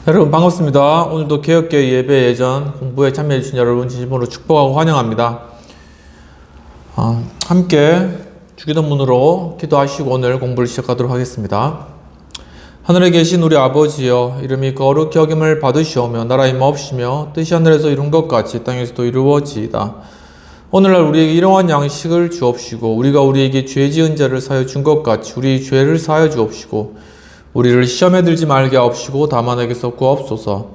여러분 반갑습니다. 오늘도 개혁교회 예배 예전 공부에 참여해 주신 여러분 진심으로 축복하고 환영합니다. 함께 주기도문으로 기도하시고 오늘 공부를 시작하도록 하겠습니다. 하늘에 계신 우리 아버지여, 이름이 거룩히 여김을 받으시오며 나라의 마옵시며 뜻이 하늘에서 이룬 것 같이 땅에서도 이루어지이다. 오늘날 우리에게 일용할 양식을 주옵시고 우리가 우리에게 죄 지은 자를 사하여 준 것 같이 우리 죄를 사하여 주옵시고 우리를 시험에 들지 말게 하옵시고 다만 에게서 구하옵소서.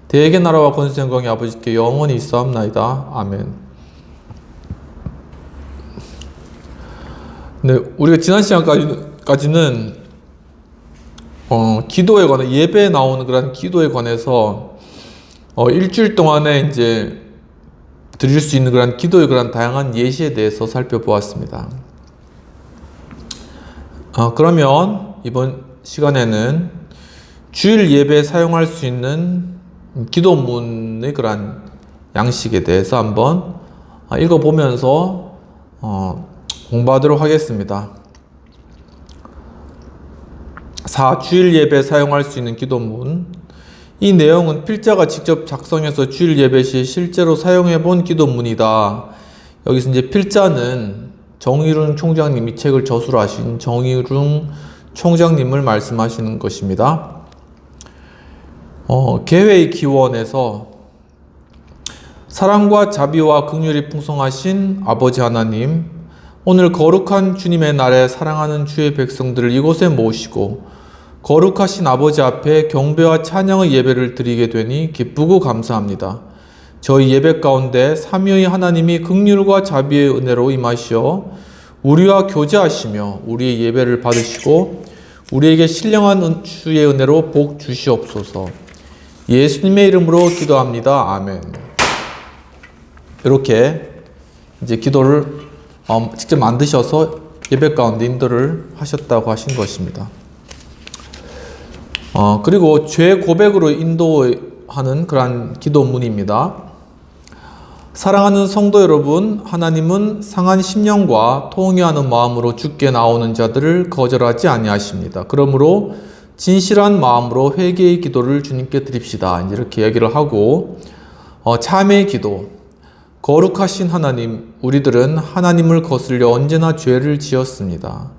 대개 나라와 권세 영광이 아버지께 영원히 있사옵나이다. 아멘. 네, 우리가 지난 시간까지는 기도에 관해, 예배에 나오는 그런 기도에 관해서 일주일 동안에 이제 드릴 수 있는 그런 기도의 그런 다양한 예시에 대해서 살펴보았습니다. 그러면 이번 시간에는 주일 예배에 사용할 수 있는 기도문의 그런 양식에 대해서 한번 읽어보면서 공부하도록 하겠습니다. 4. 주일 예배에 사용할 수 있는 기도문. 이 내용은 필자가 직접 작성해서 주일 예배 시 실제로 사용해 본 기도문이다. 여기서 이제 필자는 정의룬 총장님이 책을 저술로 하신 정의룬 총장님을 말씀하시는 것입니다. 개회의 기원에서 사랑과 자비와 긍휼이 풍성하신 아버지 하나님, 오늘 거룩한 주님의 날에 사랑하는 주의 백성들을 이곳에 모시고 거룩하신 아버지 앞에 경배와 찬양의 예배를 드리게 되니 기쁘고 감사합니다. 저희 예배 가운데 삼위의 하나님이 긍휼과 자비의 은혜로 임하시어 우리와 교제하시며 우리의 예배를 받으시고 우리에게 신령한 주의 은혜로 복 주시옵소서. 예수님의 이름으로 기도합니다. 아멘. 이렇게 이제 기도를 직접 만드셔서 예배 가운데 인도를 하셨다고 하신 것입니다. 그리고 죄 고백으로 인도하는 그러한 기도문입니다. 사랑하는 성도 여러분, 하나님은 상한 심령과 통회하는 마음으로 주께 나오는 자들을 거절하지 아니하십니다. 그러므로 진실한 마음으로 회개의 기도를 주님께 드립시다. 이렇게 얘기를 하고, 참회의 기도. 거룩하신 하나님, 우리들은 하나님을 거슬려 언제나 죄를 지었습니다.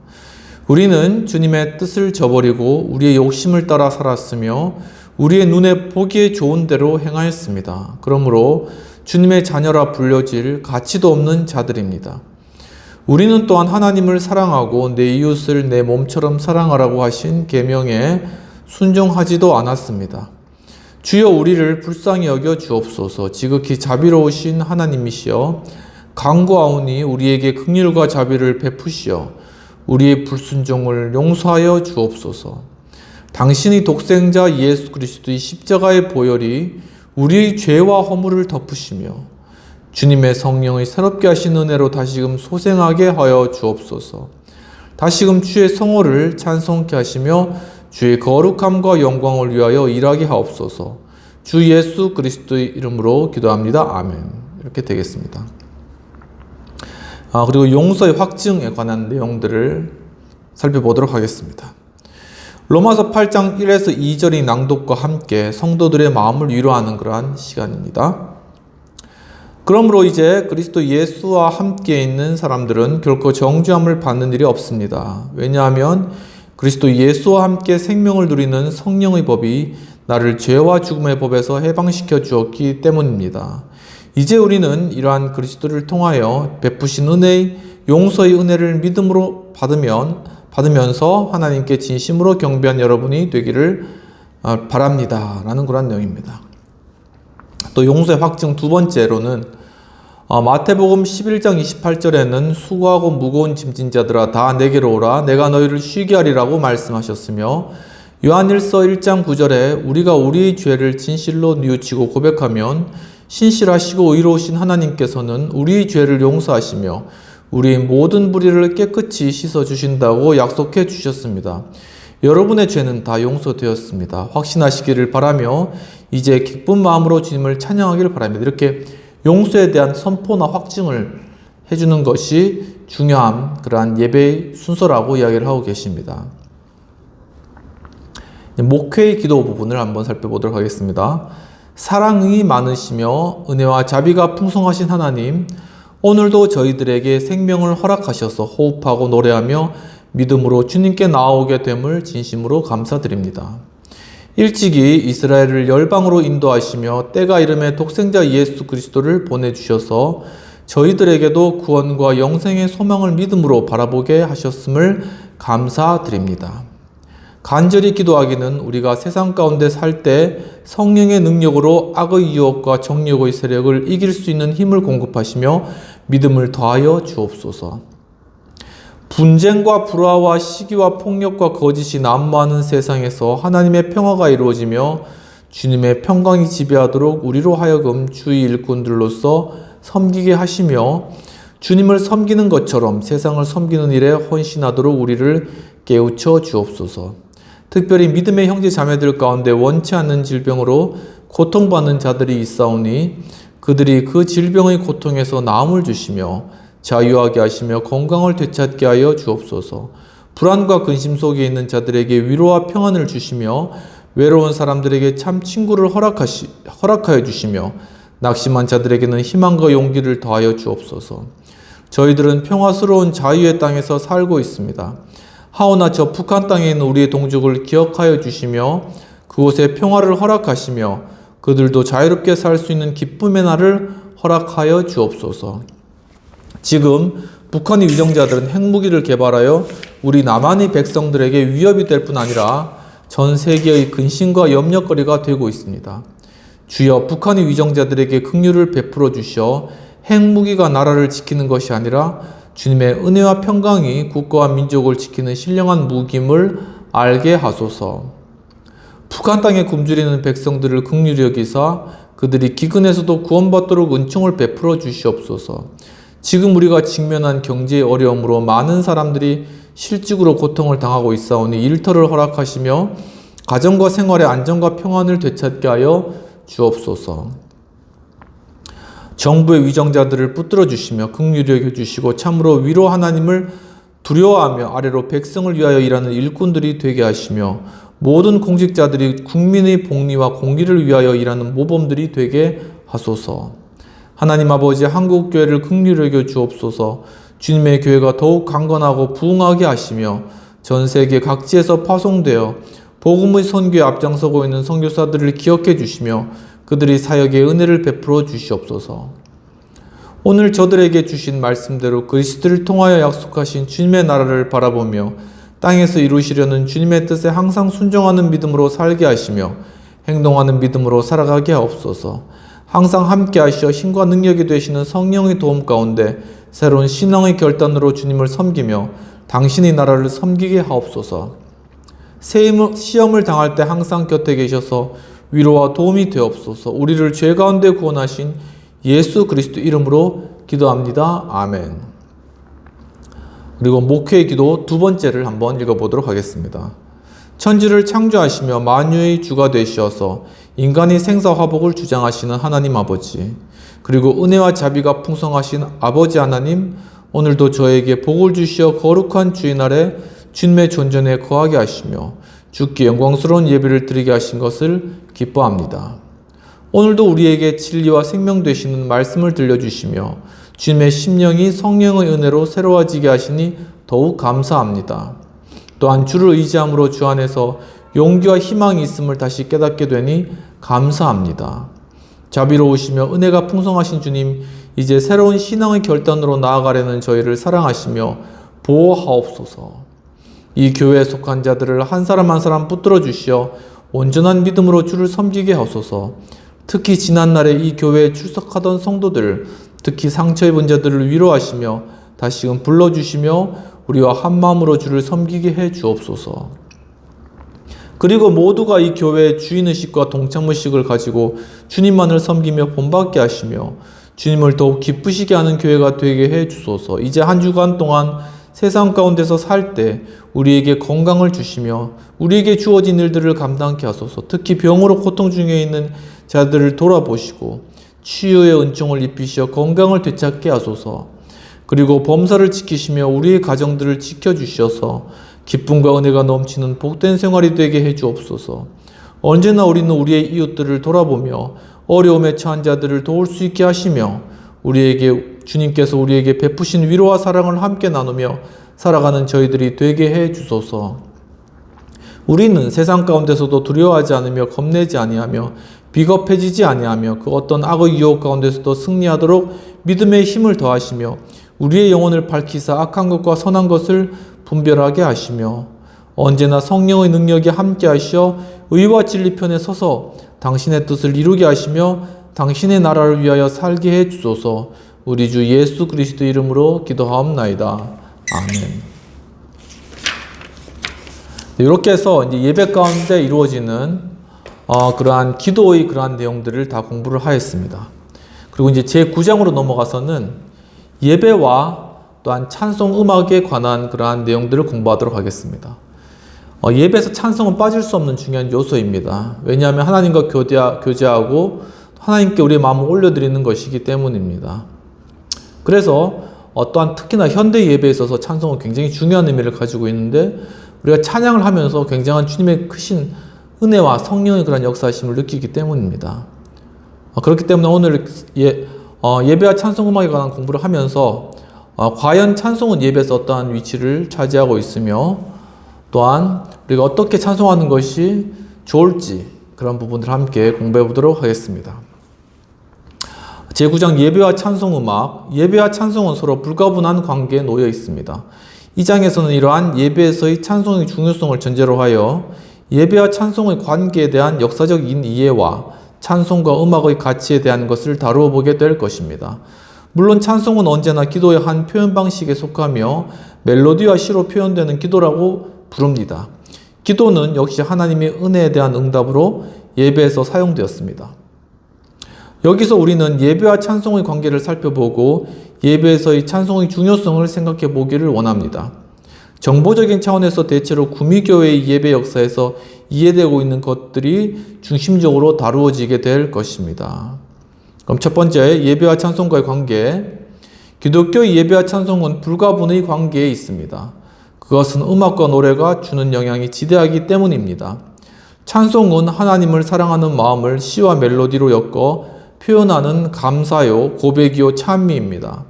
우리는 주님의 뜻을 저버리고 우리의 욕심을 따라 살았으며 우리의 눈에 보기에 좋은 대로 행하였습니다. 그러므로 주님의 자녀라 불려질 가치도 없는 자들입니다. 우리는 또한 하나님을 사랑하고 내 이웃을 내 몸처럼 사랑하라고 하신 계명에 순종하지도 않았습니다. 주여 우리를 불쌍히 여겨 주옵소서. 지극히 자비로우신 하나님이시여 간구하오니 우리에게 긍휼과 자비를 베푸시어 우리의 불순종을 용서하여 주옵소서. 당신의 독생자 예수 그리스도의 십자가의 보혈이 우리의 죄와 허물을 덮으시며 주님의 성령의 새롭게 하신 은혜로 다시금 소생하게 하여 주옵소서. 다시금 주의 성호를 찬송케 하시며 주의 거룩함과 영광을 위하여 일하게 하옵소서. 주 예수 그리스도의 이름으로 기도합니다. 아멘. 이렇게 되겠습니다. 그리고 용서의 확증에 관한 내용들을 살펴보도록 하겠습니다. 로마서 8장 1에서 2절의 낭독과 함께 성도들의 마음을 위로하는 그러한 시간입니다. 그러므로 이제 그리스도 예수와 함께 있는 사람들은 결코 정죄함을 받는 일이 없습니다. 왜냐하면 그리스도 예수와 함께 생명을 누리는 성령의 법이 나를 죄와 죽음의 법에서 해방시켜 주었기 때문입니다. 이제 우리는 이러한 그리스도를 통하여 베푸신 은혜의 용서의 은혜를 믿음으로 받으면서 하나님께 진심으로 경배한 여러분이 되기를 바랍니다. 라는 그런 내용입니다. 또 용서의 확증 두 번째로는 마태복음 11장 28절에는 수고하고 무거운 짐진 자들아 다 내게로 오라 내가 너희를 쉬게 하리라고 말씀하셨으며 요한일서 1장 9절에 우리가 우리의 죄를 진실로 뉘우치고 고백하면 신실하시고 의로우신 하나님께서는 우리의 죄를 용서하시며 우리의 모든 불의를 깨끗이 씻어주신다고 약속해 주셨습니다. 여러분의 죄는 다 용서되었습니다. 확신하시기를 바라며 이제 기쁜 마음으로 주님을 찬양하기를 바랍니다. 이렇게 용서에 대한 선포나 확증을 해주는 것이 중요한 그러한 예배의 순서라고 이야기를 하고 계십니다. 목회의 기도 부분을 한번 살펴보도록 하겠습니다. 사랑이 많으시며 은혜와 자비가 풍성하신 하나님, 오늘도 저희들에게 생명을 허락하셔서 호흡하고 노래하며 믿음으로 주님께 나아오게 됨을 진심으로 감사드립니다. 일찍이 이스라엘을 열방으로 인도하시며 때가 이름에 독생자 예수 그리스도를 보내주셔서 저희들에게도 구원과 영생의 소망을 믿음으로 바라보게 하셨음을 감사드립니다. 간절히 기도하기는 우리가 세상 가운데 살 때 성령의 능력으로 악의 유혹과 정욕의 세력을 이길 수 있는 힘을 공급하시며 믿음을 더하여 주옵소서. 분쟁과 불화와 시기와 폭력과 거짓이 난무하는 세상에서 하나님의 평화가 이루어지며 주님의 평강이 지배하도록 우리로 하여금 주의 일꾼들로서 섬기게 하시며 주님을 섬기는 것처럼 세상을 섬기는 일에 헌신하도록 우리를 깨우쳐 주옵소서. 특별히 믿음의 형제 자매들 가운데 원치 않는 질병으로 고통받는 자들이 있사오니 그들이 그 질병의 고통에서 나음을 주시며 자유하게 하시며 건강을 되찾게 하여 주옵소서. 불안과 근심 속에 있는 자들에게 위로와 평안을 주시며 외로운 사람들에게 참 친구를 허락하여 주시며 낙심한 자들에게는 희망과 용기를 더하여 주옵소서. 저희들은 평화스러운 자유의 땅에서 살고 있습니다. 하오나 저 북한 땅에 있는 우리의 동족을 기억하여 주시며 그곳에 평화를 허락하시며 그들도 자유롭게 살 수 있는 기쁨의 날을 허락하여 주옵소서. 지금 북한의 위정자들은 핵무기를 개발하여 우리 남한의 백성들에게 위협이 될 뿐 아니라 전 세계의 근심과 염려거리가 되고 있습니다. 주여, 북한의 위정자들에게 긍휼을 베풀어 주시어 핵무기가 나라를 지키는 것이 아니라 주님의 은혜와 평강이 국가와 민족을 지키는 신령한 무기임을 알게 하소서. 북한 땅에 굶주리는 백성들을 긍휼히 여기사 그들이 기근에서도 구원받도록 은총을 베풀어 주시옵소서. 지금 우리가 직면한 경제의 어려움으로 많은 사람들이 실직으로 고통을 당하고 있사오니 일터를 허락하시며 가정과 생활의 안정과 평안을 되찾게 하여 주옵소서. 정부의 위정자들을 붙들어 주시며 긍휼히 여겨 주시고 참으로 위로 하나님을 두려워하며 아래로 백성을 위하여 일하는 일꾼들이 되게 하시며 모든 공직자들이 국민의 복리와 공리를 위하여 일하는 모범들이 되게 하소서. 하나님 아버지, 한국교회를 긍휼히 여겨 주옵소서. 주님의 교회가 더욱 강건하고 부흥하게 하시며 전 세계 각지에서 파송되어 복음의 선교에 앞장서고 있는 선교사들을 기억해 주시며 그들이 사역에 은혜를 베풀어 주시옵소서. 오늘 저들에게 주신 말씀대로 그리스도를 통하여 약속하신 주님의 나라를 바라보며 땅에서 이루시려는 주님의 뜻에 항상 순종하는 믿음으로 살게 하시며 행동하는 믿음으로 살아가게 하옵소서. 항상 함께 하시어 힘과 능력이 되시는 성령의 도움 가운데 새로운 신앙의 결단으로 주님을 섬기며 당신의 나라를 섬기게 하옵소서. 시험을 당할 때 항상 곁에 계셔서 위로와 도움이 되옵소서. 우리를 죄 가운데 구원하신 예수 그리스도 이름으로 기도합니다. 아멘. 그리고 목회의 기도 두 번째를 한번 읽어보도록 하겠습니다. 천지를 창조하시며 만유의 주가 되시어서 인간의 생사화복을 주장하시는 하나님 아버지, 그리고 은혜와 자비가 풍성하신 아버지 하나님, 오늘도 저에게 복을 주시어 거룩한 주의 날에 주님의 존전에 거하게 하시며 주께 영광스러운 예배를 드리게 하신 것을 기뻐합니다. 오늘도 우리에게 진리와 생명 되시는 말씀을 들려주시며 주님의 심령이 성령의 은혜로 새로워지게 하시니 더욱 감사합니다. 또한 주를 의지함으로 주 안에서 용기와 희망이 있음을 다시 깨닫게 되니 감사합니다. 자비로우시며 은혜가 풍성하신 주님, 이제 새로운 신앙의 결단으로 나아가려는 저희를 사랑하시며 보호하옵소서. 이 교회에 속한 자들을 한 사람 한 사람 붙들어 주시어 온전한 믿음으로 주를 섬기게 하소서. 특히 지난날에 이 교회에 출석하던 성도들, 특히 상처 입은 자들을 위로하시며 다시금 불러주시며 우리와 한마음으로 주를 섬기게 해 주옵소서. 그리고 모두가 이 교회의 주인의식과 동참의식을 가지고 주님만을 섬기며 본받게 하시며 주님을 더욱 기쁘시게 하는 교회가 되게 해 주소서. 이제 한 주간 동안 세상 가운데서 살 때 우리에게 건강을 주시며 우리에게 주어진 일들을 감당케 하소서. 특히 병으로 고통 중에 있는 자들을 돌아보시고 치유의 은총을 입히시어 건강을 되찾게 하소서. 그리고 범사를 지키시며 우리의 가정들을 지켜주셔서 기쁨과 은혜가 넘치는 복된 생활이 되게 해 주옵소서. 언제나 우리는 우리의 이웃들을 돌아보며 어려움에 처한 자들을 도울 수 있게 하시며 주님께서 우리에게 베푸신 위로와 사랑을 함께 나누며 살아가는 저희들이 되게 해 주소서. 우리는 세상 가운데서도 두려워하지 않으며 겁내지 아니하며 비겁해지지 아니하며 그 어떤 악의 유혹 가운데서도 승리하도록 믿음의 힘을 더하시며 우리의 영혼을 밝히사 악한 것과 선한 것을 분별하게 하시며 언제나 성령의 능력이 함께 하시어 의와 진리 편에 서서 당신의 뜻을 이루게 하시며 당신의 나라를 위하여 살게 해 주소서. 우리 주 예수 그리스도 이름으로 기도하옵나이다. 아멘. 이렇게 해서 이제 예배 가운데 이루어지는 그러한 기도의 그러한 내용들을 다 공부를 하였습니다. 그리고 이제 제 9장으로 넘어가서는 예배와 또한 찬송 음악에 관한 그러한 내용들을 공부하도록 하겠습니다. 예배에서 찬송은 빠질 수 없는 중요한 요소입니다. 왜냐하면 하나님과 교제하고 하나님께 우리의 마음을 올려드리는 것이기 때문입니다. 그래서 또한 특히나 현대 예배에 있어서 찬송은 굉장히 중요한 의미를 가지고 있는데 우리가 찬양을 하면서 굉장한 주님의 크신 은혜와 성령의 그런 역사하심을 느끼기 때문입니다. 그렇기 때문에 오늘 예배와 찬송 음악에 관한 공부를 하면서 과연 찬송은 예배에서 어떠한 위치를 차지하고 있으며 또한 우리가 어떻게 찬송하는 것이 좋을지 그런 부분들을 함께 공부해 보도록 하겠습니다. 제9장 예배와 찬송 음악. 예배와 찬송은 서로 불가분한 관계에 놓여 있습니다. 이 장에서는 이러한 예배에서의 찬송의 중요성을 전제로 하여 예배와 찬송의 관계에 대한 역사적인 이해와 찬송과 음악의 가치에 대한 것을 다루어 보게 될 것입니다. 물론 찬송은 언제나 기도의 한 표현 방식에 속하며 멜로디와 시로 표현되는 기도라고 부릅니다. 기도는 역시 하나님의 은혜에 대한 응답으로 예배에서 사용되었습니다. 여기서 우리는 예배와 찬송의 관계를 살펴보고 예배에서의 찬송의 중요성을 생각해 보기를 원합니다. 정보적인 차원에서 대체로 구미교회의 예배 역사에서 이해되고 있는 것들이 중심적으로 다루어지게 될 것입니다. 그럼 첫 번째, 예배와 찬송과의 관계. 기독교의 예배와 찬송은 불가분의 관계에 있습니다. 그것은 음악과 노래가 주는 영향이 지대하기 때문입니다. 찬송은 하나님을 사랑하는 마음을 시와 멜로디로 엮어 표현하는 감사요, 고백이요, 찬미입니다.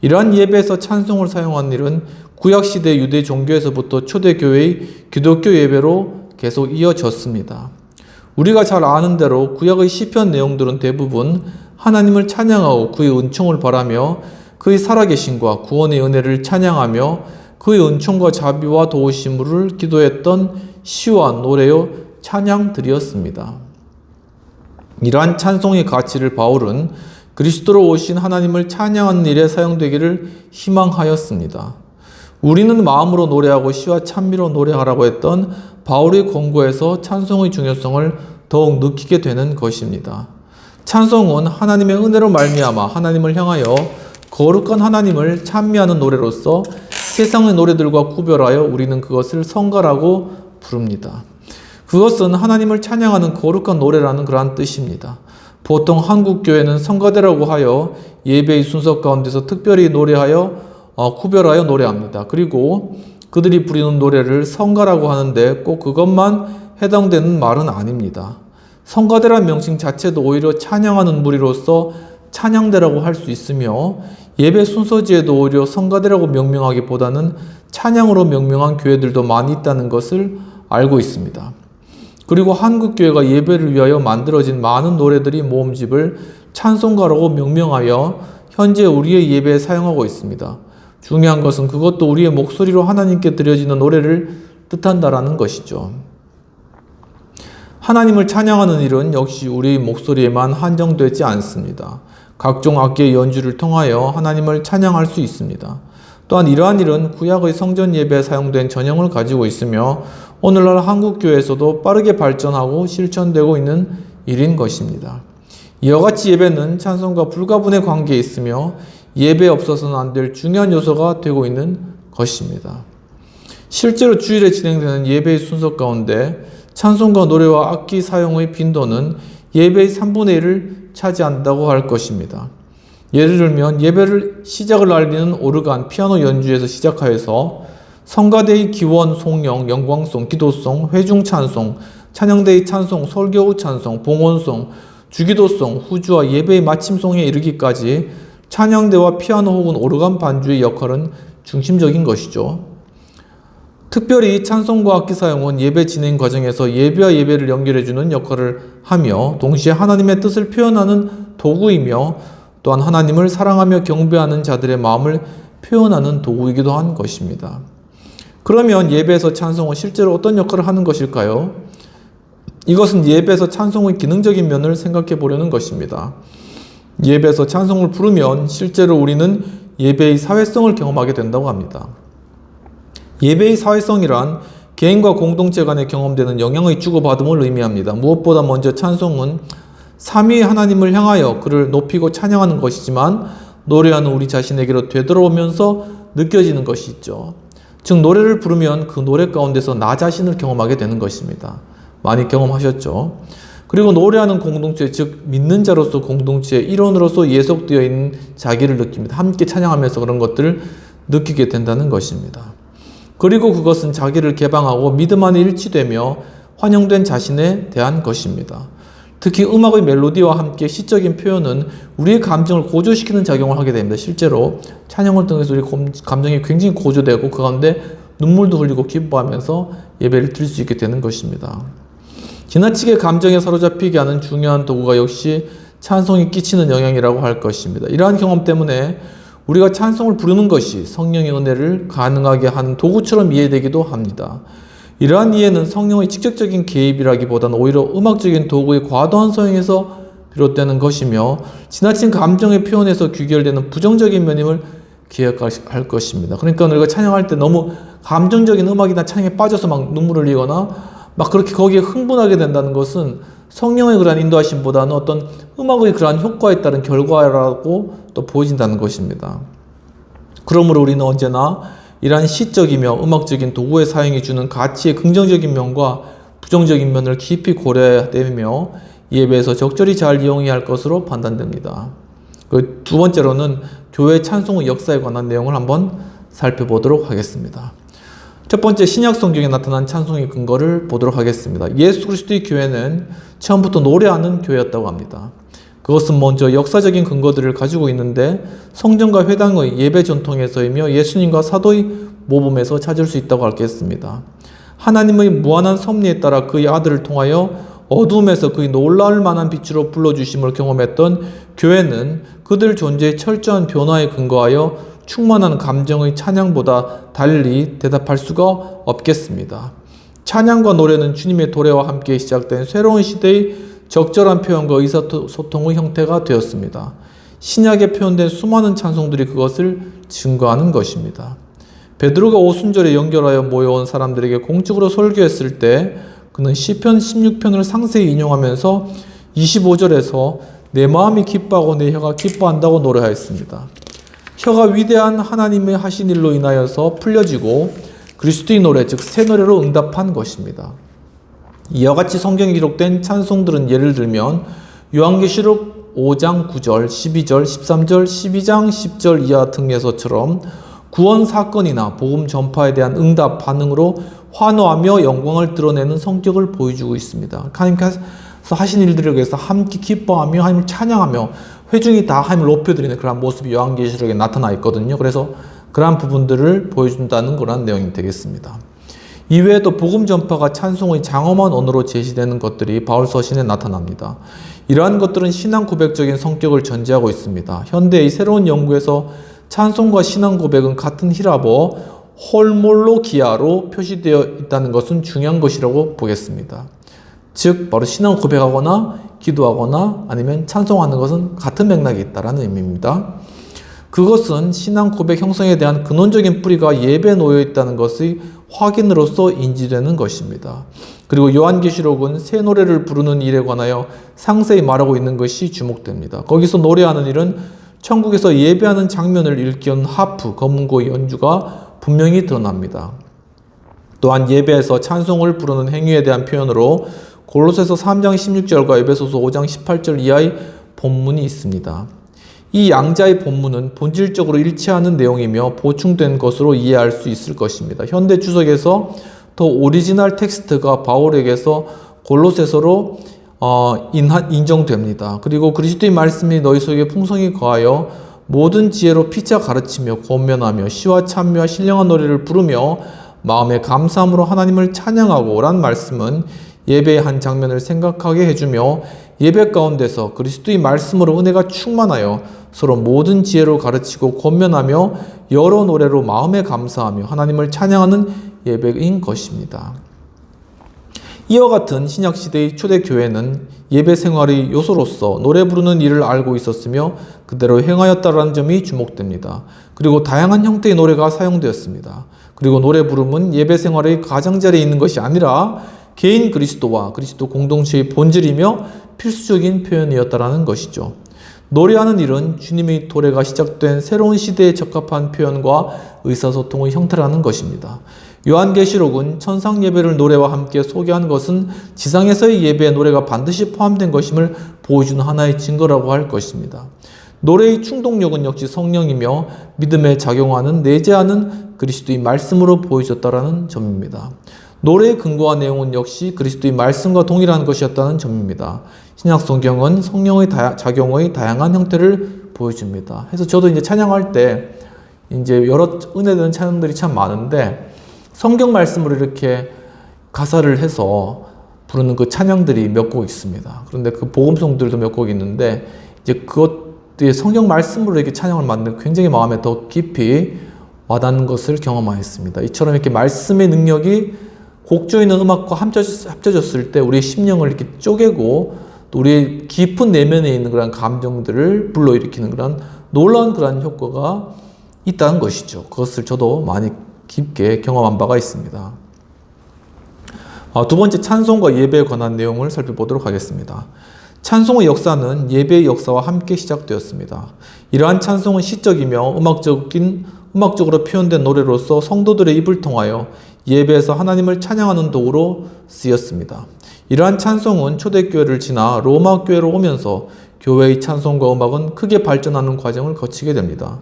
이러한 예배에서 찬송을 사용한 일은 구약시대 유대 종교에서부터 초대교회의 기독교 예배로 계속 이어졌습니다. 우리가 잘 아는 대로 구약의 시편 내용들은 대부분 하나님을 찬양하고 그의 은총을 바라며 그의 살아계심과 구원의 은혜를 찬양하며 그의 은총과 자비와 도우심을 기도했던 시와 노래요 찬양들이었습니다. 이러한 찬송의 가치를 바울은 그리스도로 오신 하나님을 찬양하는 일에 사용되기를 희망하였습니다. 우리는 마음으로 노래하고 시와 찬미로 노래하라고 했던 바울의 권고에서 찬송의 중요성을 더욱 느끼게 되는 것입니다. 찬송은 하나님의 은혜로 말미암아 하나님을 향하여 거룩한 하나님을 찬미하는 노래로서 세상의 노래들과 구별하여 우리는 그것을 성가라고 부릅니다. 그것은 하나님을 찬양하는 거룩한 노래라는 그러한 뜻입니다. 보통 한국 교회는 성가대라고 하여 예배의 순서 가운데서 특별히 구별하여 노래합니다. 그리고 그들이 부리는 노래를 성가라고 하는데 꼭 그것만 해당되는 말은 아닙니다. 성가대란 명칭 자체도 오히려 찬양하는 무리로서 찬양대라고 할 수 있으며 예배 순서지에도 오히려 성가대라고 명명하기보다는 찬양으로 명명한 교회들도 많이 있다는 것을 알고 있습니다. 그리고 한국교회가 예배를 위하여 만들어진 많은 노래들이 모음집을 찬송가라고 명명하여 현재 우리의 예배에 사용하고 있습니다. 중요한 것은 그것도 우리의 목소리로 하나님께 드려지는 노래를 뜻한다라는 것이죠. 하나님을 찬양하는 일은 역시 우리의 목소리에만 한정되지 않습니다. 각종 악기의 연주를 통하여 하나님을 찬양할 수 있습니다. 또한 이러한 일은 구약의 성전 예배에 사용된 전형을 가지고 있으며 오늘날 한국교회에서도 빠르게 발전하고 실천되고 있는 일인 것입니다. 이와 같이 예배는 찬송과 불가분의 관계에 있으며 예배에 없어서는 안 될 중요한 요소가 되고 있는 것입니다. 실제로 주일에 진행되는 예배의 순서 가운데 찬송과 노래와 악기 사용의 빈도는 예배의 3분의 1을 차지한다고 할 것입니다. 예를 들면 예배를 시작을 알리는 오르간, 피아노 연주에서 시작하여서 성가대의 기원, 송영, 영광송, 기도송, 회중찬송, 찬양대의 찬송, 설교 찬송, 봉헌송, 주기도송, 후주와 예배의 마침송에 이르기까지 찬양대와 피아노 혹은 오르간 반주의 역할은 중심적인 것이죠. 특별히 찬송과 악기 사용은 예배 진행 과정에서 예배와 예배를 연결해주는 역할을 하며 동시에 하나님의 뜻을 표현하는 도구이며 또한 하나님을 사랑하며 경배하는 자들의 마음을 표현하는 도구이기도 한 것입니다. 그러면 예배에서 찬송은 실제로 어떤 역할을 하는 것일까요? 이것은 예배에서 찬송의 기능적인 면을 생각해 보려는 것입니다. 예배에서 찬송을 부르면 실제로 우리는 예배의 사회성을 경험하게 된다고 합니다. 예배의 사회성이란 개인과 공동체 간에 경험되는 영향의 주고받음을 의미합니다. 무엇보다 먼저 찬송은 삼위의 하나님을 향하여 그를 높이고 찬양하는 것이지만 노래하는 우리 자신에게로 되돌아오면서 느껴지는 것이 있죠. 즉 노래를 부르면 그 노래 가운데서 나 자신을 경험하게 되는 것입니다. 많이 경험하셨죠? 그리고 노래하는 공동체, 즉 믿는 자로서 공동체의 일원으로서 예속되어 있는 자기를 느낍니다. 함께 찬양하면서 그런 것들을 느끼게 된다는 것입니다. 그리고 그것은 자기를 개방하고 믿음 안에 일치되며 환영된 자신에 대한 것입니다. 특히 음악의 멜로디와 함께 시적인 표현은 우리의 감정을 고조시키는 작용을 하게 됩니다. 실제로 찬양을 통해서 우리 감정이 굉장히 고조되고 그 가운데 눈물도 흘리고 기뻐하면서 예배를 드릴 수 있게 되는 것입니다. 지나치게 감정에 사로잡히게 하는 중요한 도구가 역시 찬송이 끼치는 영향이라고 할 것입니다. 이러한 경험 때문에 우리가 찬송을 부르는 것이 성령의 은혜를 가능하게 하는 도구처럼 이해되기도 합니다. 이러한 이해는 성령의 직접적인 개입이라기보다는 오히려 음악적인 도구의 과도한 사용에서 비롯되는 것이며 지나친 감정의 표현에서 귀결되는 부정적인 면임을 기억할 것입니다. 그러니까 우리가 찬양할 때 너무 감정적인 음악이나 찬양에 빠져서 막 눈물을 흘리거나 막 그렇게 거기에 흥분하게 된다는 것은 성령의 그러한 인도하심보다는 어떤 음악의 그러한 효과에 따른 결과라고 또 보여진다는 것입니다. 그러므로 우리는 언제나 이러한 시적이며 음악적인 도구의 사용이 주는 가치의 긍정적인 면과 부정적인 면을 깊이 고려해야 되며 예배에서 적절히 잘 이용해야 할 것으로 판단됩니다. 두 번째로는 교회 찬송의 역사에 관한 내용을 한번 살펴보도록 하겠습니다. 첫 번째, 신약 성경에 나타난 찬송의 근거를 보도록 하겠습니다. 예수 그리스도의 교회는 처음부터 노래하는 교회였다고 합니다. 그것은 먼저 역사적인 근거들을 가지고 있는데 성전과 회당의 예배 전통에서이며 예수님과 사도의 모범에서 찾을 수 있다고 알겠습니다. 하나님의 무한한 섭리에 따라 그의 아들을 통하여 어두움에서 그의 놀라울 만한 빛으로 불러주심을 경험했던 교회는 그들 존재의 철저한 변화에 근거하여 충만한 감정의 찬양보다 달리 대답할 수가 없겠습니다. 찬양과 노래는 주님의 도래와 함께 시작된 새로운 시대의 적절한 표현과 의사소통의 형태가 되었습니다. 신약에 표현된 수많은 찬송들이 그것을 증거하는 것입니다. 베드로가 오순절에 연결하여 모여온 사람들에게 공적으로 설교했을 때 그는 시편 16편을 상세히 인용하면서 25절에서 내 마음이 기뻐하고 내 혀가 기뻐한다고 노래하였습니다. 혀가 위대한 하나님의 하신 일로 인하여서 풀려지고 그리스도의 노래, 즉 새 노래로 응답한 것입니다. 이와 같이 성경에 기록된 찬송들은 예를 들면 요한계시록 5장 9절, 12절, 13절, 12장 10절 이하 등에서처럼 구원 사건이나 복음 전파에 대한 응답 반응으로 환호하며 영광을 드러내는 성격을 보여주고 있습니다. 하나님께서 하신 일들에 대해서 함께 기뻐하며 하나님을 찬양하며 회중이 다 하나님을 높여드리는 그런 모습이 요한계시록에 나타나 있거든요. 그래서 그러한 부분들을 보여준다는 그런 내용이 되겠습니다. 이외에도 복음 전파가 찬송의 장엄한 언어로 제시되는 것들이 바울 서신에 나타납니다. 이러한 것들은 신앙 고백적인 성격을 전제하고 있습니다. 현대의 새로운 연구에서 찬송과 신앙 고백은 같은 히라보 홀몰로기아로 표시되어 있다는 것은 중요한 것이라고 보겠습니다. 즉 바로 신앙 고백하거나 기도하거나 아니면 찬송하는 것은 같은 맥락이 있다는 의미입니다. 그것은 신앙 고백 형성에 대한 근원적인 뿌리가 예배에 놓여 있다는 것의 확인으로서 인지되는 것입니다. 그리고 요한계시록은 새 노래를 부르는 일에 관하여 상세히 말하고 있는 것이 주목됩니다. 거기서 노래하는 일은 천국에서 예배하는 장면을 일깨우는 하프, 검은고 연주가 분명히 드러납니다. 또한 예배에서 찬송을 부르는 행위에 대한 표현으로 골로새서 3장 16절과 에베소서 5장 18절 이하의 본문이 있습니다. 이 양자의 본문은 본질적으로 일치하는 내용이며 보충된 것으로 이해할 수 있을 것입니다. 현대 주석에서 더 오리지널 텍스트가 바울에게서 골로새서로 인정됩니다. 그리고 그리스도의 말씀이 너희 속에 풍성히 거하여 모든 지혜로 피차 가르치며 권면하며 시와 찬미와 신령한 노래를 부르며 마음의 감사함으로 하나님을 찬양하고 라는 말씀은 예배의 한 장면을 생각하게 해주며 예배 가운데서 그리스도의 말씀으로 은혜가 충만하여 서로 모든 지혜로 가르치고 권면하며 여러 노래로 마음에 감사하며 하나님을 찬양하는 예배인 것입니다. 이와 같은 신약시대의 초대교회는 예배 생활의 요소로서 노래 부르는 일을 알고 있었으며 그대로 행하였다라는 점이 주목됩니다. 그리고 다양한 형태의 노래가 사용되었습니다. 그리고 노래 부름은 예배 생활의 가장자리에 있는 것이 아니라 개인 그리스도와 그리스도 공동체의 본질이며 필수적인 표현이었다라는 것이죠. 노래하는 일은 주님의 도래가 시작된 새로운 시대에 적합한 표현과 의사소통의 형태라는 것입니다. 요한계시록은 천상 예배를 노래와 함께 소개한 것은 지상에서의 예배에 노래가 반드시 포함된 것임을 보여주는 하나의 증거라고 할 것입니다. 노래의 충동력은 역시 성령이며 믿음에 작용하는 내재하는 그리스도의 말씀으로 보여졌다라는 점입니다. 노래의 근거와 내용은 역시 그리스도의 말씀과 동일한 것이었다는 점입니다. 신약 성경은 성령의 작용의 다양한 형태를 보여줍니다. 그래서 저도 이제 찬양할 때 이제 여러 은혜되는 찬양들이 참 많은데 성경 말씀으로 이렇게 가사를 해서 부르는 그 찬양들이 몇 곡 있습니다. 그런데 그 복음송들도 몇 곡 있는데 이제 그것들이 성경 말씀으로 이렇게 찬양을 만든 굉장히 마음에 더 깊이 와닿는 것을 경험하였습니다. 이처럼 이렇게 말씀의 능력이 곡조 있는 음악과 합쳐졌을 때 우리의 심령을 이렇게 쪼개고 또 우리의 깊은 내면에 있는 그런 감정들을 불러일으키는 그런 놀라운 그런 효과가 있다는 것이죠. 그것을 저도 많이 깊게 경험한 바가 있습니다. 두 번째, 찬송과 예배에 관한 내용을 살펴보도록 하겠습니다. 찬송의 역사는 예배의 역사와 함께 시작되었습니다. 이러한 찬송은 시적이며 음악적으로 표현된 노래로서 성도들의 입을 통하여 예배에서 하나님을 찬양하는 도구로 쓰였습니다. 이러한 찬송은 초대교회를 지나 로마 교회로 오면서 교회의 찬송과 음악은 크게 발전하는 과정을 거치게 됩니다.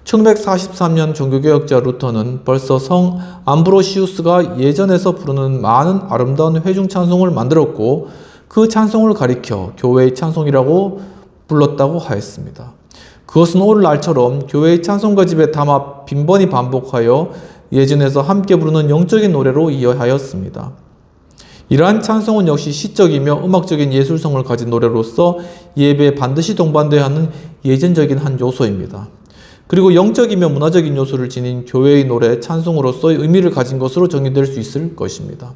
1143년 종교개혁자 루터는 벌써 성 암브로시우스가 예전에서 부르는 많은 아름다운 회중 찬송을 만들었고 그 찬송을 가리켜 교회의 찬송이라고 불렀다고 하였습니다. 그것은 오늘날처럼 교회의 찬송가 집에 담아 빈번히 반복하여 예전에서 함께 부르는 영적인 노래로 이어하였습니다. 이러한 찬송은 역시 시적이며 음악적인 예술성을 가진 노래로서 예배에 반드시 동반되어야 하는 예전적인 한 요소입니다. 그리고 영적이며 문화적인 요소를 지닌 교회의 노래, 찬송으로서의 의미를 가진 것으로 정의될 수 있을 것입니다.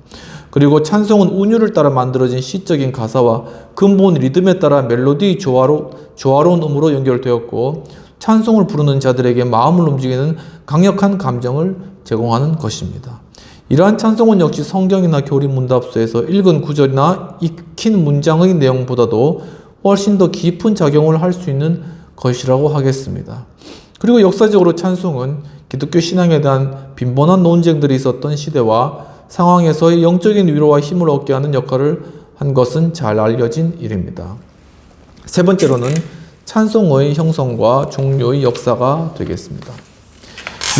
그리고 찬송은 운율을 따라 만들어진 시적인 가사와 근본 리듬에 따라 멜로디의 조화로운 음으로 연결되었고 찬송을 부르는 자들에게 마음을 움직이는 강력한 감정을 제공하는 것입니다. 이러한 찬송은 역시 성경이나 교리 문답서에서 읽은 구절이나 익힌 문장의 내용보다도 훨씬 더 깊은 작용을 할 수 있는 것이라고 하겠습니다. 그리고 역사적으로 찬송은 기독교 신앙에 대한 빈번한 논쟁들이 있었던 시대와 상황에서의 영적인 위로와 힘을 얻게 하는 역할을 한 것은 잘 알려진 일입니다. 세 번째로는 찬송의 형성과 종류의 역사가 되겠습니다.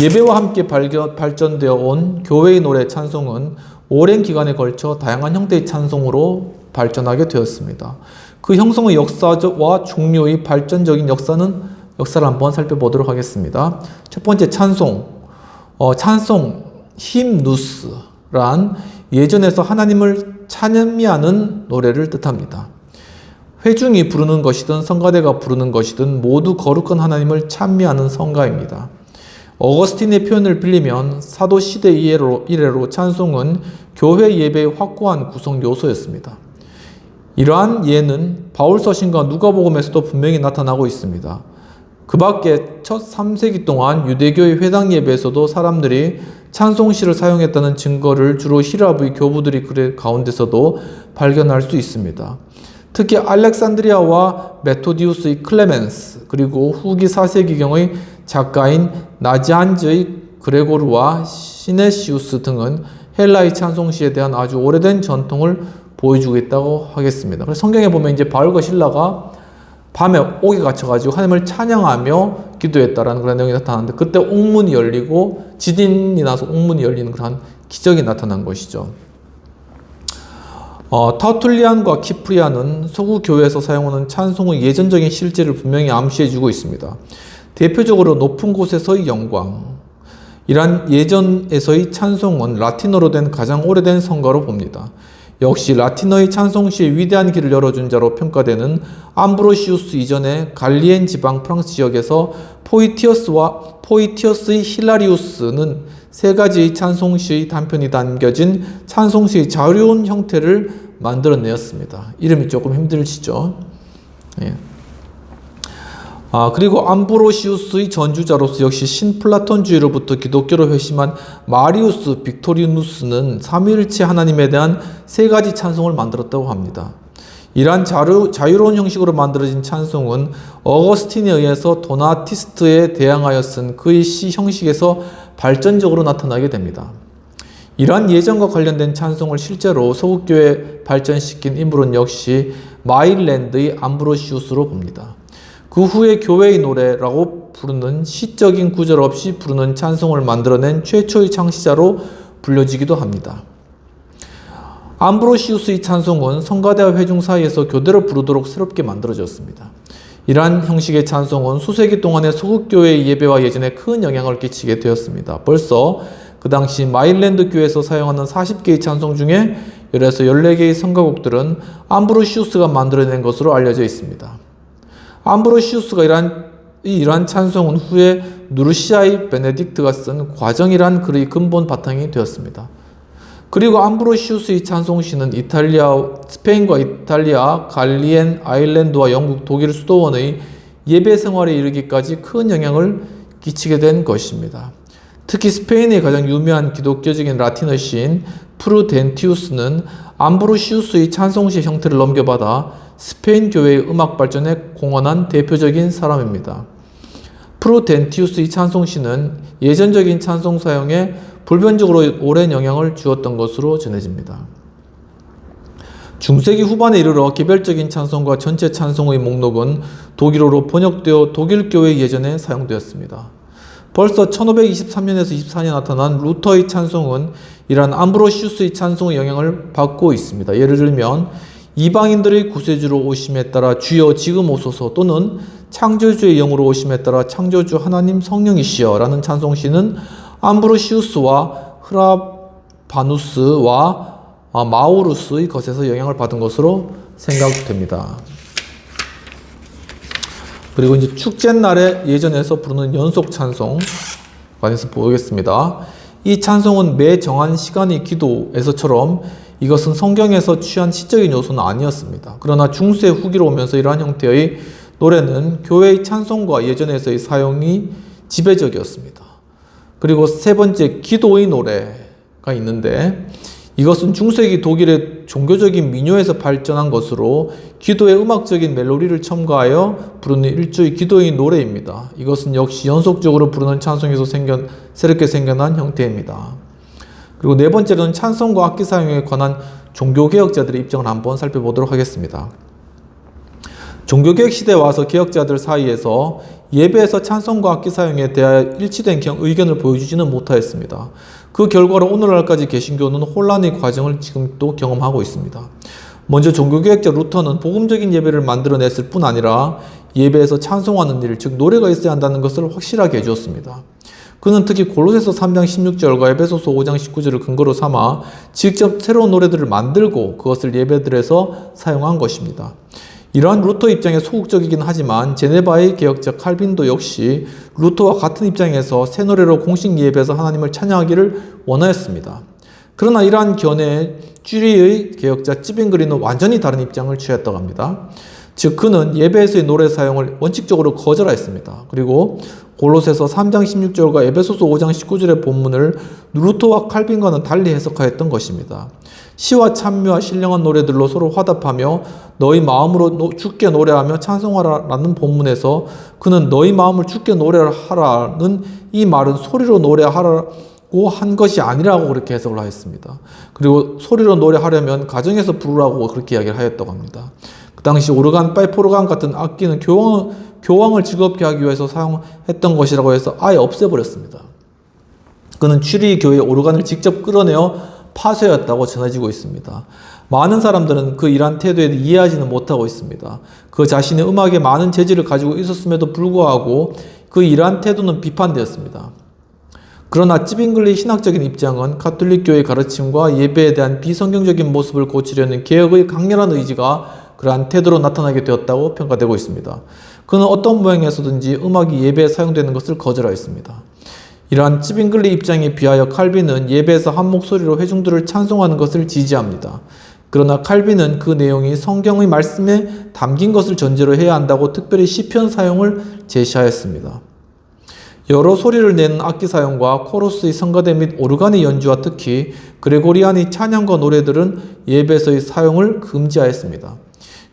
예배와 함께 발전되어 온 교회의 노래 찬송은 오랜 기간에 걸쳐 다양한 형태의 찬송으로 발전하게 되었습니다. 그 형성의 역사와 종류의 발전적인 역사를 한번 살펴보도록 하겠습니다. 첫 번째 찬송. 찬송, 힘누스란 예전에서 하나님을 찬미하는 노래를 뜻합니다. 회중이 부르는 것이든 성가대가 부르는 것이든 모두 거룩한 하나님을 찬미하는 성가입니다. 어거스틴의 표현을 빌리면 사도 시대 이래로 찬송은 교회 예배의 확고한 구성 요소였습니다. 이러한 예는 바울 서신과 누가복음에서도 분명히 나타나고 있습니다. 그 밖에 첫 3세기 동안 유대교의 회당 예배에서도 사람들이 찬송시를 사용했다는 증거를 주로 히랍의 교부들이 글 가운데서도 발견할 수 있습니다. 특히 알렉산드리아와 메토디우스의 클레멘스 그리고 후기 4세기경의 작가인 나지안즈의 그레고르와 시네시우스 등은 헬라의 찬송시에 대한 아주 오래된 전통을 보여주고 있다고 하겠습니다. 그래서 성경에 보면 이제 바울과 실라가 밤에 옥에 갇혀가지고 하나님을 찬양하며 기도했다라는 그런 내용이 나타나는데, 그때 옥문이 열리고 지진이 나서 옥문이 열리는 그런 기적이 나타난 것이죠. 터툴리안과 키프리안은 서구 교회에서 사용하는 찬송의 예전적인 실제를 분명히 암시해주고 있습니다. 대표적으로 높은 곳에서의 영광, 이란 예전에서의 찬송은 라틴어로 된 가장 오래된 성가로 봅니다. 역시 라틴어의 찬송시의 위대한 길을 열어준 자로 평가되는 암브로시우스 이전의 갈리엔 지방 프랑스 지역에서 포이티어스의 힐라리우스는 세 가지의 찬송시의 단편이 담겨진 찬송시의 자유로운 형태를 만들어내었습니다. 이름이 조금 힘드시죠? 예. 그리고 암브로시우스의 전주자로서 역시 신플라톤주의로부터 기독교로 회심한 마리우스 빅토리누스는 삼위일체 하나님에 대한 세 가지 찬송을 만들었다고 합니다. 이러한 자유로운 형식으로 만들어진 찬송은 어거스틴에 의해서 도나티스트에 대항하여 쓴 그의 시 형식에서 발전적으로 나타나게 됩니다. 이러한 예전과 관련된 찬송을 실제로 서구교회에 발전시킨 인물은 역시 마일랜드의 암브로시우스로 봅니다. 그 후에 교회의 노래라고 부르는 시적인 구절 없이 부르는 찬송을 만들어낸 최초의 창시자로 불려지기도 합니다. 암브로시우스의 찬송은 성가대와 회중 사이에서 교대로 부르도록 새롭게 만들어졌습니다. 이러한 형식의 찬송은 수세기 동안의 서구교회의 예배와 예전에 큰 영향을 끼치게 되었습니다. 벌써 그 당시 마일랜드 교회에서 사용하는 40개의 찬송 중에 10에서 14개의 성가곡들은 암브로시우스가 만들어낸 것으로 알려져 있습니다. 암브로시우스가 이러한 찬송은 후에 누르시아의 베네딕트가 쓴 과정이란 글의 근본 바탕이 되었습니다. 그리고 암브로시우스의 찬송시는 스페인과 이탈리아, 갈리엔 아일랜드와 영국, 독일 수도원의 예배 생활에 이르기까지 큰 영향을 끼치게 된 것입니다. 특히 스페인의 가장 유명한 기독교적인 라틴어 시인 프루덴티우스는 암브로시우스의 찬송시의 형태를 넘겨받아 스페인 교회의 음악 발전에 공헌한 대표적인 사람입니다. 프루덴티우스의 찬송시는 예전적인 찬송 사용에 불변적으로 오랜 영향을 주었던 것으로 전해집니다. 중세기 후반에 이르러 개별적인 찬송과 전체 찬송의 목록은 독일어로 번역되어 독일 교회 예전에 사용되었습니다. 벌써 1523년에서 24년에 나타난 루터의 찬송은 이러한 암브로시우스의 찬송의 영향을 받고 있습니다. 예를 들면 이방인들의 구세주로 오심에 따라 주여 지금 오소서, 또는 창조주의 영으로 오심에 따라 창조주 하나님 성령이시여 라는 찬송시는 암브로시우스와 흐라바누스와 마우루스의 것에서 영향을 받은 것으로 생각됩니다. 그리고 이제 축제날에 예전에서 부르는 연속 찬송 관해서 보겠습니다. 이 찬송은 매 정한 시간의 기도에서처럼 이것은 성경에서 취한 시적인 요소는 아니었습니다. 그러나 중세 후기로 오면서 이러한 형태의 노래는 교회의 찬송과 예전에서의 사용이 지배적이었습니다. 그리고 세 번째, 기도의 노래가 있는데, 이것은 중세기 독일의 종교적인 민요에서 발전한 것으로 기도의 음악적인 멜로디를 첨가하여 부르는 일종의 기도의 노래입니다. 이것은 역시 연속적으로 부르는 찬송에서 새롭게 생겨난 형태입니다. 그리고 네 번째로는 찬송과 악기 사용에 관한 종교개혁자들의 입장을 한번 살펴보도록 하겠습니다. 종교개혁 시대에 와서 개혁자들 사이에서 예배에서 찬송과 악기 사용에 대하여 일치된 의견을 보여주지는 못하였습니다. 그 결과로 오늘날까지 개신교는 혼란의 과정을 지금도 경험하고 있습니다. 먼저 종교개혁자 루터는 복음적인 예배를 만들어냈을 뿐 아니라 예배에서 찬송하는 일, 즉 노래가 있어야 한다는 것을 확실하게 해주었습니다. 그는 특히 골로새서 3장 16절과 에베소서 5장 19절을 근거로 삼아 직접 새로운 노래들을 만들고 그것을 예배들에서 사용한 것입니다. 이러한 루터 입장에 소극적이긴 하지만 제네바의 개혁자 칼빈도 역시 루터와 같은 입장에서 새 노래로 공식 예배에서 하나님을 찬양하기를 원하였습니다. 그러나 이러한 견해에 쥐리의 개혁자 찌빙그리는 완전히 다른 입장을 취했다고 합니다. 즉 그는 예배에서의 노래 사용을 원칙적으로 거절하였습니다. 그리고 골로새서 3장 16절과 에베소서 5장 19절의 본문을 루터와 칼빈과는 달리 해석하였던 것입니다. 시와 찬미와 신령한 노래들로 서로 화답하며 너희 마음으로 주께 노래하며 찬송하라라는 본문에서 그는 너희 마음을 주께 노래하라는 이 말은 소리로 노래하라고 한 것이 아니라고 그렇게 해석을 하였습니다. 그리고 소리로 노래하려면 가정에서 부르라고 그렇게 이야기를 하였다고 합니다. 그 당시 오르간, 파이프 오르간 같은 악기는 교황을 즐겁게 하기 위해서 사용했던 것이라고 해서 아예 없애버렸습니다. 그는 추리 교회의 오르간을 직접 끌어내어 파쇄했다고 전해지고 있습니다. 많은 사람들은 그 이러한 태도에 이해하지는 못하고 있습니다. 그 자신의 음악에 많은 재질을 가지고 있었음에도 불구하고 그 이러한 태도는 비판되었습니다. 그러나 찌빙글리의 신학적인 입장은 가톨릭 교회의 가르침과 예배에 대한 비성경적인 모습을 고치려는 개혁의 강렬한 의지가 그러한 태도로 나타나게 되었다고 평가되고 있습니다. 그는 어떤 모양에서든지 음악이 예배에 사용되는 것을 거절하였습니다. 이러한 찌빙글리 입장에 비하여 칼빈은 예배에서 한 목소리로 회중들을 찬송하는 것을 지지합니다. 그러나 칼빈은 그 내용이 성경의 말씀에 담긴 것을 전제로 해야 한다고 특별히 시편 사용을 제시하였습니다. 여러 소리를 내는 악기 사용과 코러스의 성가대 및 오르간의 연주와 특히 그레고리안의 찬양과 노래들은 예배에서의 사용을 금지하였습니다.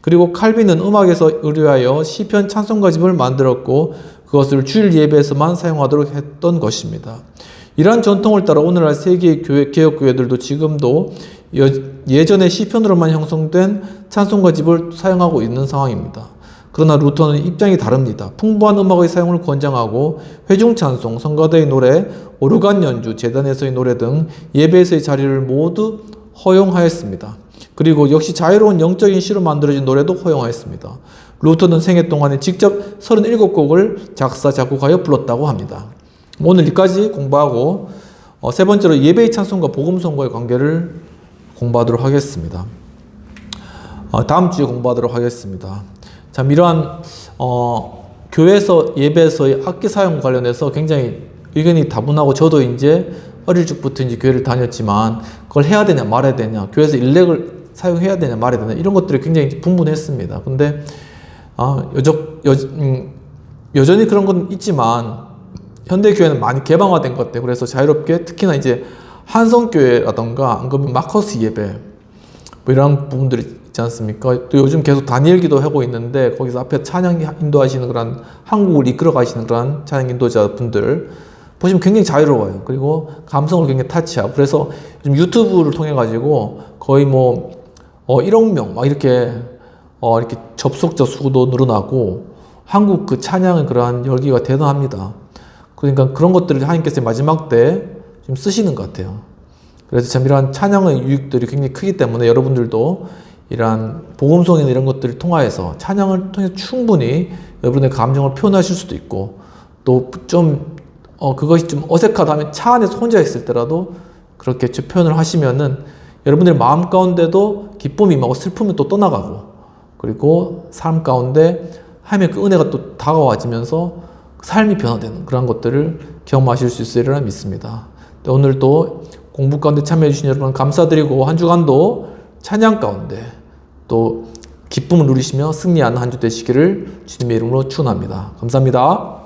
그리고 칼빈은 음악에서 의뢰하여 시편 찬송가집을 만들었고 그것을 주일 예배에서만 사용하도록 했던 것입니다. 이러한 전통을 따라 오늘날 세계의 개혁교회들도 지금도 예전의 시편으로만 형성된 찬송가집을 사용하고 있는 상황입니다. 그러나 루터는 입장이 다릅니다. 풍부한 음악의 사용을 권장하고 회중찬송, 성가대의 노래, 오르간 연주, 제단에서의 노래 등 예배에서의 자리를 모두 허용하였습니다. 그리고 역시 자유로운 영적인 시로 만들어진 노래도 허용하였습니다. 루터는 생애 동안에 직접 37곡을 작사, 작곡하여 불렀다고 합니다. 오늘 여기까지 공부하고 세 번째로 예배의 찬송과 복음성과의 관계를 공부하도록 하겠습니다. 다음 주에 공부하도록 하겠습니다. 참 이러한 교회에서 예배에서의 악기 사용 관련해서 굉장히 의견이 다분하고 저도 이제 어릴 적부터 이제 교회를 다녔지만 그걸 해야 되냐 말아야 되냐 교회에서 일렉을 사용해야 되냐 말아야 되냐 이런 것들이 굉장히 분분했습니다. 근데 여전히 그런 건 있지만 현대 교회는 많이 개방화된 것 같아요. 그래서 자유롭게 특히나 이제 한성교회라던가 안 그러면 마커스 예배 뭐 이런 부분들이 있지 않습니까? 또 요즘 계속 다니엘 기도 하고 있는데 거기서 앞에 찬양 인도하시는 그런 한국을 이끌어 가시는 그런 찬양 인도자 분들 보시면 굉장히 자유로워요. 그리고 감성을 굉장히 타치하고 그래서 요즘 유튜브를 통해 가지고 거의 1억 명 막 이렇게 접속자 수도 늘어나고 한국 그 찬양의 그러한 열기가 대단합니다. 그러니까 그런 것들을 하나님께서 마지막 때 좀 쓰시는 것 같아요. 그래서 참 이러한 찬양의 유익들이 굉장히 크기 때문에 여러분들도 이러한 복음성이나 이런 것들을 통하여서 찬양을 통해서 충분히 여러분의 감정을 표현하실 수도 있고 또 좀 그것이 좀 어색하다면 차 안에서 혼자 있을 때라도 그렇게 표현을 하시면은 여러분들의 마음 가운데도 기쁨이 임하고 슬픔이 또 떠나가고 그리고 삶 가운데 하나님의 그 은혜가 또 다가와지면서 삶이 변화되는 그런 것들을 경험하실 수 있으리라 믿습니다. 오늘도 공부 가운데 참여해 주신 여러분 감사드리고 한 주간도 찬양 가운데 또 기쁨을 누리시며 승리하는 한 주 되시기를 주님의 이름으로 축원합니다. 감사합니다.